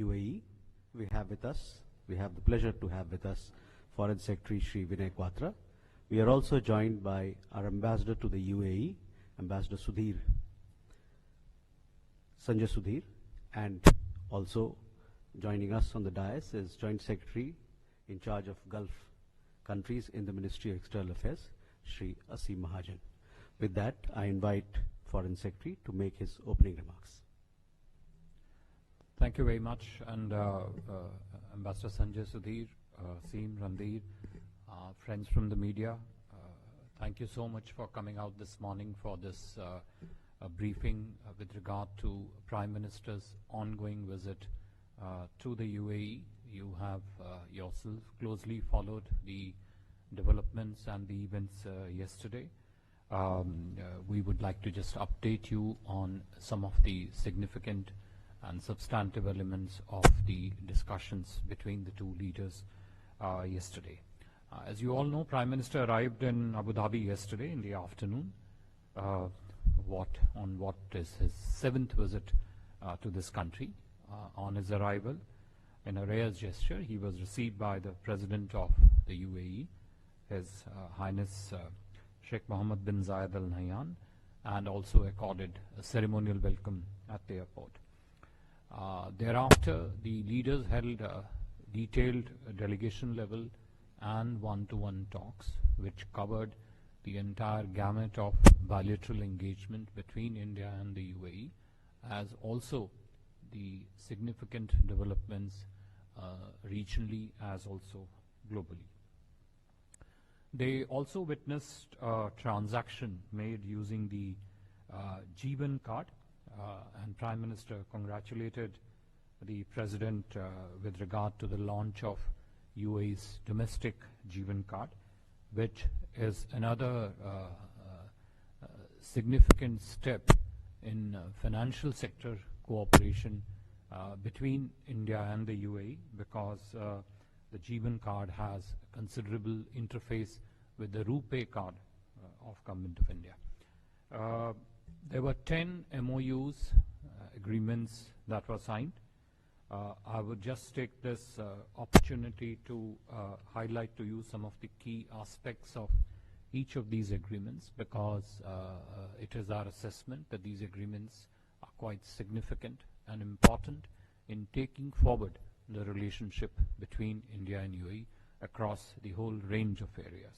UAE, we have the pleasure to have with us Foreign Secretary Shri Vinay Kwatra. We are also joined by our Ambassador to the UAE, Ambassador Sanjay Sudhir, and also joining us on the dais is Joint Secretary in charge of Gulf countries in the Ministry of External Affairs, Shri Asim Mahajan. With that, I invite Foreign Secretary to make his opening remarks. Thank you very much, and Ambassador Sanjay Sudhir, Asim, Randir, friends from the media, thank you so much for coming out this morning for this briefing with regard to Prime Minister's ongoing visit to the UAE. You have yourself closely followed the developments and the events yesterday. We would like to just update you on some of the significant and substantive elements of the discussions between the two leaders yesterday. As you all know, Prime Minister arrived in Abu Dhabi yesterday in the afternoon, what is his 7th visit to this country. On his arrival, in a rare gesture, he was received by the President of the UAE, His Highness Sheikh Mohammed bin Zayed Al Nahyan, and also accorded a ceremonial welcome at the airport. Thereafter, the leaders held detailed delegation level and one-to-one talks, which covered the entire gamut of bilateral engagement between India and the UAE, as also the significant developments regionally as also globally. They also witnessed a transaction made using the Jeevan card, and Prime Minister congratulated the President with regard to the launch of UAE's domestic Jeevan card, which is another significant step in financial sector cooperation between India and the UAE, because the Jeevan card has a considerable interface with the RuPay card of Government of India. There were 10 MOUs, agreements that were signed. I would just take this opportunity to highlight to you some of the key aspects of each of these agreements, because it is our assessment that these agreements are quite significant and important in taking forward the relationship between India and UAE across the whole range of areas.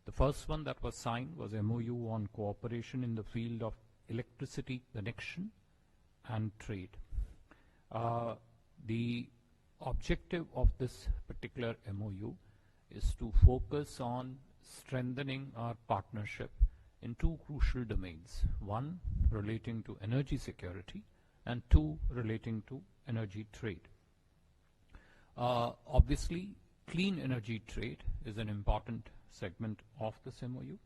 The first one that was signed was MOU on cooperation in the field of electricity connection and trade. The objective of this particular MOU is to focus on strengthening our partnership in two crucial domains: one relating to energy security and two relating to energy trade. Obviously, clean energy trade is an important segment of this MOU.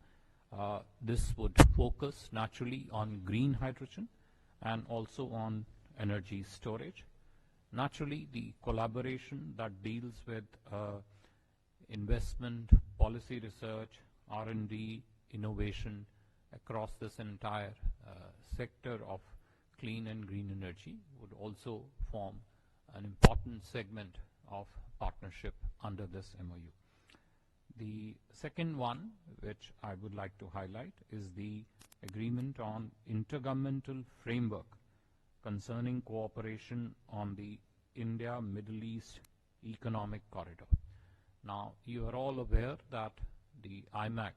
This would focus naturally on green hydrogen and also on energy storage. Naturally, the collaboration that deals with investment, policy research, R&D, innovation across this entire sector of clean and green energy would also form an important segment of partnership under this MOU. The second one, which I would like to highlight, is the agreement on intergovernmental framework concerning cooperation on the India-Middle East Economic Corridor. Now, you are all aware that the IMEC,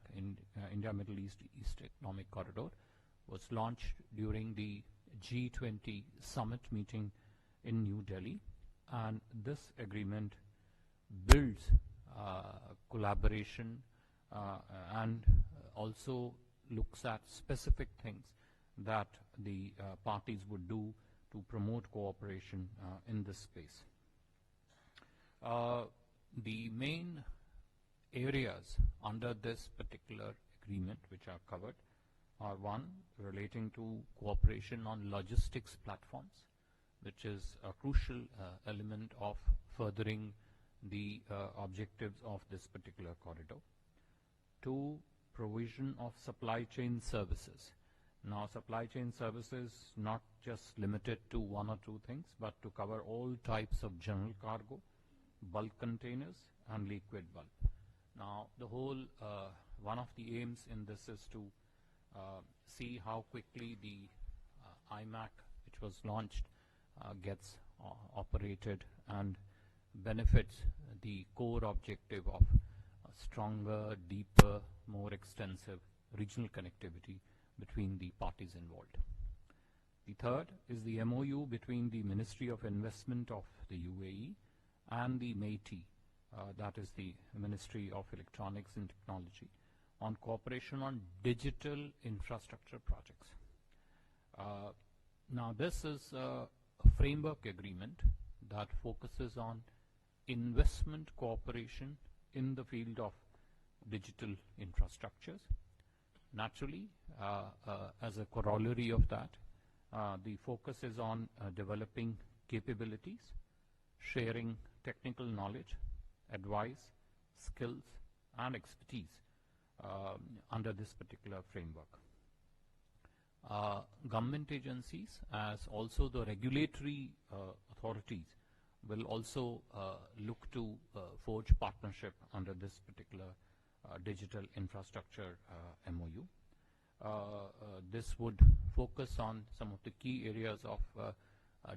India-Middle East Economic Corridor, was launched during the G20 summit meeting in New Delhi, and this agreement builds collaboration and also looks at specific things that the parties would do to promote cooperation in this space. The main areas under this particular agreement which are covered are: one, relating to cooperation on logistics platforms, which is a crucial element of furthering the objectives of this particular corridor. Two, provision of supply chain services. Now, supply chain services not just limited to one or two things, but to cover all types of general cargo, bulk containers, and liquid bulk. Now, the whole one of the aims in this is to see how quickly the IMAC, which was launched, gets operated and benefits the core objective of stronger, deeper, more extensive regional connectivity between the parties involved. The third is the MOU between the Ministry of Investment of the UAE and the MAITI, that is the Ministry of Electronics and Technology, on cooperation on digital infrastructure projects. Now, this is a framework agreement that focuses on investment cooperation in the field of digital infrastructures. Naturally, as a corollary of that, the focus is on developing capabilities, sharing technical knowledge, advice, skills, and expertise under this particular framework. Government agencies, as also the regulatory authorities, will also look to forge partnership under this particular digital infrastructure MOU. This would focus on some of the key areas of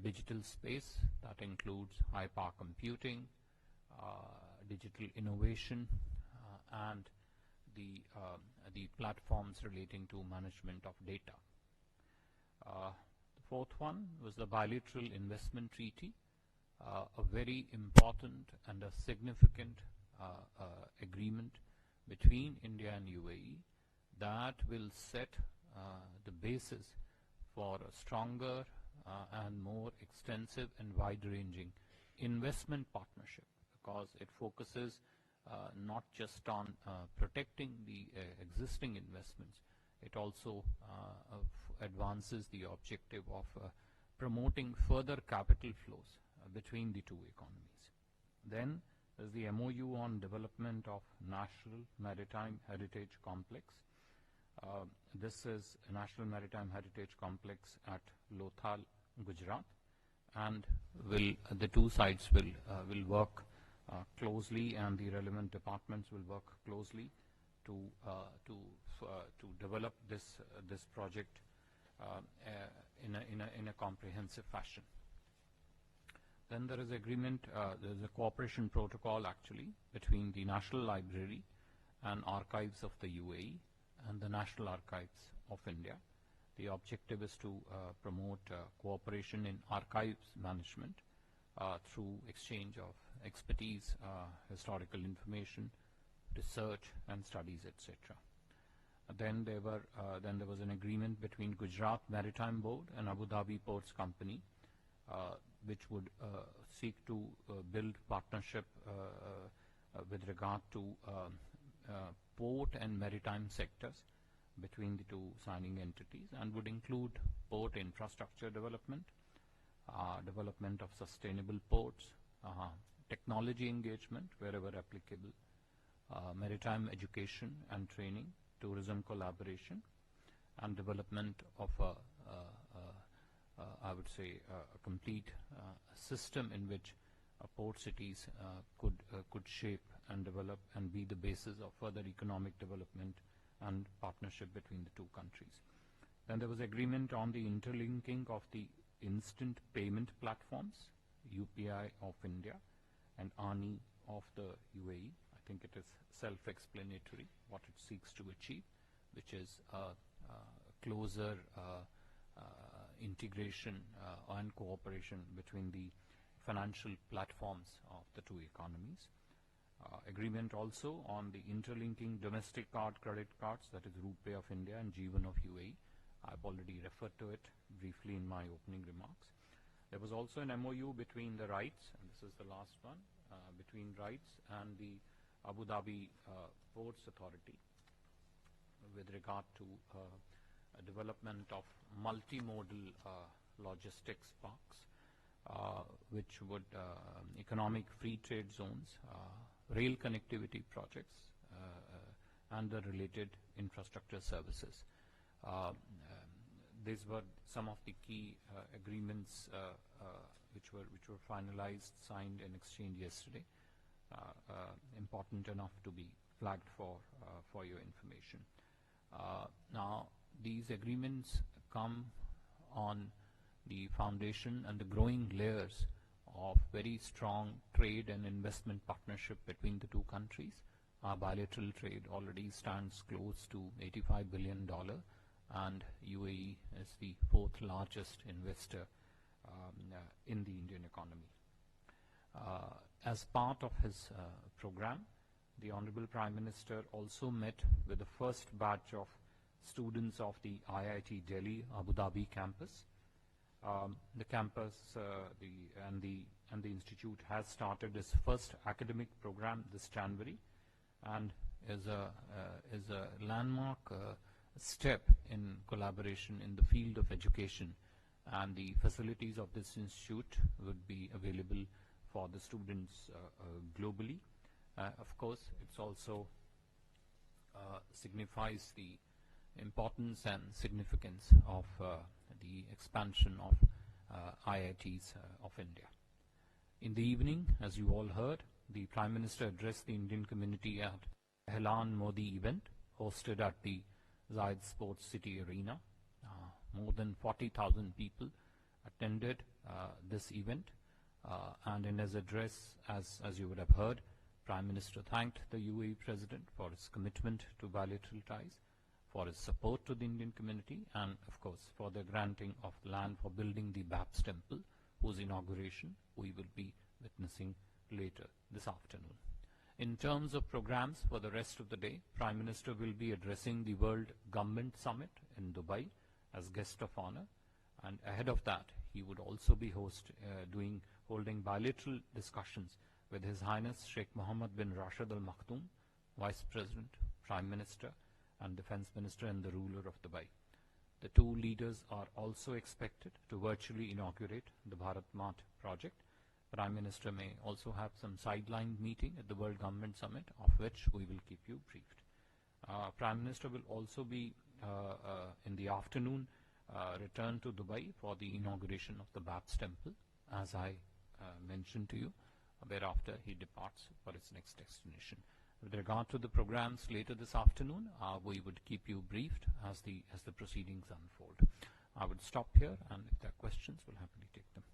digital space that includes high power computing, digital innovation, and the platforms relating to management of data. The fourth one was the bilateral investment treaty, a very important and a significant agreement between India and UAE that will set the basis for a stronger and more extensive and wide-ranging investment partnership, because it focuses not just on protecting the existing investments, it also advances the objective of promoting further capital flows between the two economies. Then there's the MOU on development of National Maritime Heritage Complex. This is a National Maritime Heritage Complex at Lothal, Gujarat, and the two sides will work closely, and the relevant departments will work closely to develop this project in a comprehensive fashion. Then there is agreement. There is a cooperation protocol actually between the National Library and Archives of the UAE and the National Archives of India. The objective is to promote cooperation in archives management through exchange of expertise, historical information, research, and studies, etc. Then there was an agreement between Gujarat Maritime Board and Abu Dhabi Ports Company, which would seek to build partnership with regard to port and maritime sectors between the two signing entities, and would include port infrastructure development, development of sustainable ports, technology engagement wherever applicable, maritime education and training, tourism collaboration, and development of I would say a complete system in which port cities could shape and develop and be the basis of further economic development and partnership between the two countries. Then there was agreement on the interlinking of the instant payment platforms, UPI of India and ANI of the UAE. I think it is self-explanatory what it seeks to achieve, which is closer integration and cooperation between the financial platforms of the two economies. Agreement also on the interlinking domestic credit cards, that is RuPay of India and Jeevan of UAE. I've already referred to it briefly in my opening remarks. There was also an MOU between the RITES, and this is the last one, between RITES and the Abu Dhabi Ports Authority with regard to development of multimodal logistics parks, which would economic free trade zones, rail connectivity projects, and the related infrastructure services. these were some of the key agreements which were finalized, signed, and exchanged yesterday. Important enough to be flagged for your information. Now, these agreements come on the foundation and the growing layers of very strong trade and investment partnership between the two countries. Our bilateral trade already stands close to $85 billion, and UAE is the fourth largest investor in the Indian economy. As part of his program, the Honorable Prime Minister also met with the first batch of students of the IIT Delhi Abu Dhabi campus. The campus and the institute has started its first academic program this January, and is a landmark step in collaboration in the field of education, and the facilities of this institute would be available for the students globally. Of course, it's also signifies the importance and significance of the expansion of IITs of India. In the evening, as you all heard, the Prime Minister addressed the Indian community at Ahlan Modi event hosted at the Zayed Sports City Arena. More than 40,000 people attended this event, and in his address, as you would have heard, Prime Minister thanked the UAE President for his commitment to bilateral ties, for his support to the Indian community, and of course for the granting of land for building the BAPS temple, whose inauguration we will be witnessing later this afternoon. In terms of programs for the rest of the day, Prime Minister will be addressing the World Government Summit in Dubai as guest of honor, and ahead of that he would also be holding bilateral discussions with His Highness Sheikh Mohammed bin Rashid Al Maktoum, Vice President, Prime Minister and Defense Minister and the ruler of Dubai. The two leaders are also expected to virtually inaugurate the Bharat Mart project. Prime Minister may also have some sideline meeting at the World Government Summit, of which we will keep you briefed. Prime Minister will also be in the afternoon return to Dubai for the inauguration of the BAPS temple, as I mentioned to you, whereafter he departs for its next destination. With regard to the programs later this afternoon, we would keep you briefed as the proceedings unfold. I would stop here, and if there are questions, we'll happily take them.